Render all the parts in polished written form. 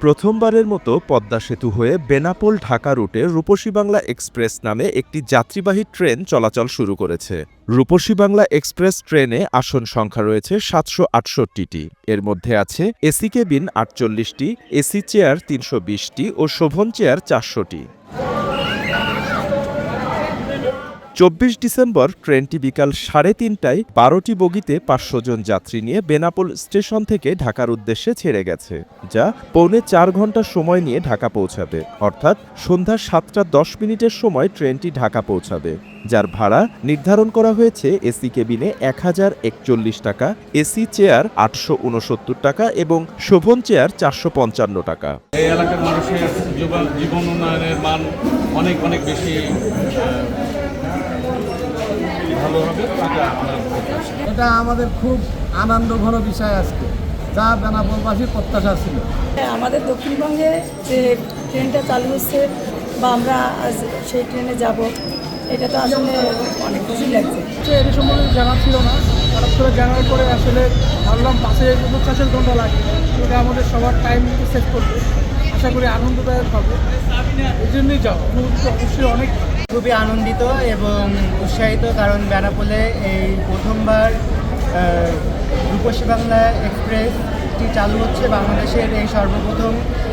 প্রথমবারের মতো পদ্মা সেতু হয়ে বেনাপোল ঢাকা রুটে রূপসী বাংলা এক্সপ্রেস নামে একটি যাত্রীবাহী ট্রেন চলাচল শুরু করেছে। রূপসী বাংলা এক্সপ্রেস ট্রেনে আসন সংখ্যা রয়েছে ৭৬৮টি। এর মধ্যে আছে এসি কেবিন ৪৮টি, এসি চেয়ার ৩২০টি ও শোভন চেয়ার ৪০০টি। ২৪ ডিসেম্বর ট্রেনটি বিকাল ৩:৩০টায় ১২টি বগিতে ৫০০ জন যাত্রী নিয়ে বেনাপোল স্টেশন থেকে ঢাকার উদ্দেশ্যে ছেড়ে গেছে, যা পৌনে ৪ ঘন্টা সময় নিয়ে ঢাকা পৌঁছাবে। অর্থাৎ সন্ধ্যা ৭টা ১০ মিনিটের সময় ট্রেনটি ঢাকা পৌঁছাবে, যার ভাড়া নির্ধারণ করা হয়েছে এসি কেবিনে ১,০৪১ টাকা, এসি চেয়ার ৮৬৯ টাকা এবং শোভন চেয়ার ৪৫৫ টাকা। এই এলাকার মানুষের জীবন উন্নয়নের মান অনেক অনেক বেশি ভালো হবে। এটা আমাদের খুব আনন্দঘন বিষয় আজকে, যা বেনাপোলবাসীর প্রত্যাশা ছিল। আমাদের দক্ষিণবঙ্গে যে ট্রেনটা চালু হচ্ছে বা আমরা সেই ট্রেনে যাব, এটা তো আসলে অনেক খুশি লাগছে। এটা সম্বন্ধে জানা ছিল না, হঠাৎ করে জানার পরে আসলে ভাবলাম বাসে ৫০ ঘন্টা লাগে, এটা আমাদের সবার টাইম সেভ করবে, আশা করি আনন্দদায়ক হবে, এই জন্যই যাও অবশ্যই অনেক খুবই আনন্দিত এবং উৎসাহিত, কারণ বেনাপোলে এই প্রথমবার রূপসী বাংলা এক্সপ্রেসটি চালু হচ্ছে, বাংলাদেশের এই সর্বপ্রথম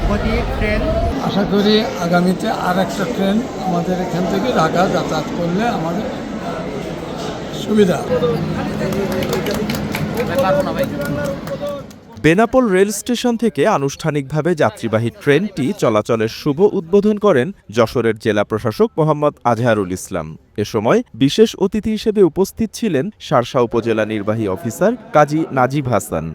গতির ট্রেন। আশা করি আগামীতে আর একটা ট্রেন আমাদের এখান থেকে ঢাকা যাতায়াত করলে আমাদের সুবিধা। বেনাপোল রেল স্টেশন থেকে আনুষ্ঠানিকভাবে যাত্রীবাহী ট্রেনটি চলাচলের শুভ উদ্বোধন করেন যশোরের জেলা প্রশাসক মোহাম্মদ আজহারুল ইসলাম। এ সময় বিশেষ অতিথি হিসেবে উপস্থিত ছিলেন শার্শা উপজেলা নির্বাহী অফিসার কাজী নাজিব হাসান।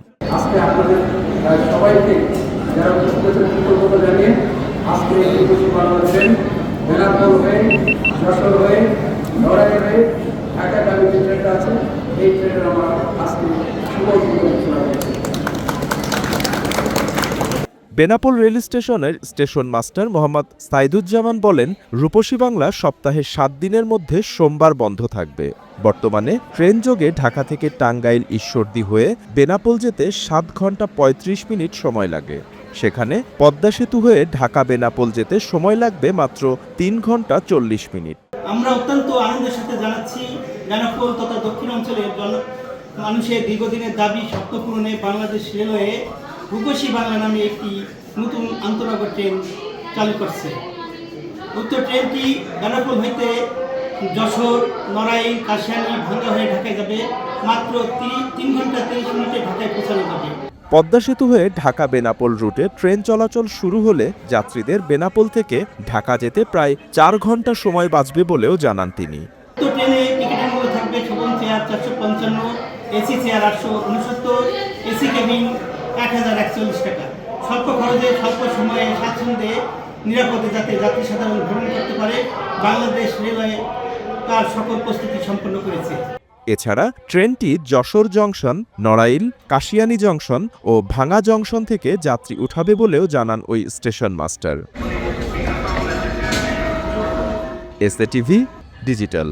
বেনাপোল রেল স্টেশনের স্টেশন মাস্টার মোহাম্মদ সাইদুজ্জামান বলেন, রূপসী বাংলা সপ্তাহে ৭ দিনের মধ্যে সোমবার বন্ধ থাকবে। বর্তমানে ট্রেন যোগে ঢাকা থেকে টাঙ্গাইল ঈশ্বরদী হয়ে বেনাপোল যেতে ৭ ঘন্টা ৩৫ মিনিট সময় লাগে। সেখানে পদ্মা সেতু হয়ে ঢাকা বেনাপোল যেতে সময় লাগবে মাত্র ৩ ঘন্টা ৪০ মিনিট। আমরা অত্যন্ত আনন্দের সাথে জানাচ্ছি, বেনাপোল তথা দক্ষিণ অঞ্চলের মানুষের দীর্ঘদিনের দাবি স্বপ্ন পূরণে বাংলাদেশ রেলওয়ে রূপসী বাংলা নামে একটি নতুন আন্তনগর ট্রেন চালু করছে। উক্ত ট্রেনটি বেনাপোল হইতে যশোর, নড়াইল, কাশিয়ানী, ভাঙ্গা হয়ে ঢাকায় যাবে। মাত্র ৩ ঘন্টা ৩০ মিনিটে ঢাকায় পৌঁছানো যাবে। পদ্মা সেতু হয়ে ঢাকা বেনাপোল রুটে ট্রেন চলাচল শুরু হলে যাত্রীদের বেনাপোল থেকে ঢাকা যেতে প্রায় ৪ ঘন্টা সময় বাঁচবে বলেও জানান তিনি। উক্ত ট্রেনে টিকিটের মূল্য থাকবে শোভন chair ৪৫৫, AC chair ৮৬৯, AC cabin ১,০৪১ টাকা। স্বল্প খরচে স্বল্প সময়ে স্বাচ্ছন্দ্যে নিরাপদে যাতে যাত্রী সাধারণ ভ্রমণ করতে পারে, বাংলাদেশ রেলওয়ে তার সকল প্রস্তুতি সম্পন্ন করেছে। এছাড়া ট্রেনটি যশোর জংশন, নড়াইল, কাশিয়ানী জংশন ও ভাঙ্গা জংশন থেকে যাত্রী উঠাবে বলেও জানান ওই station master. SA TV digital.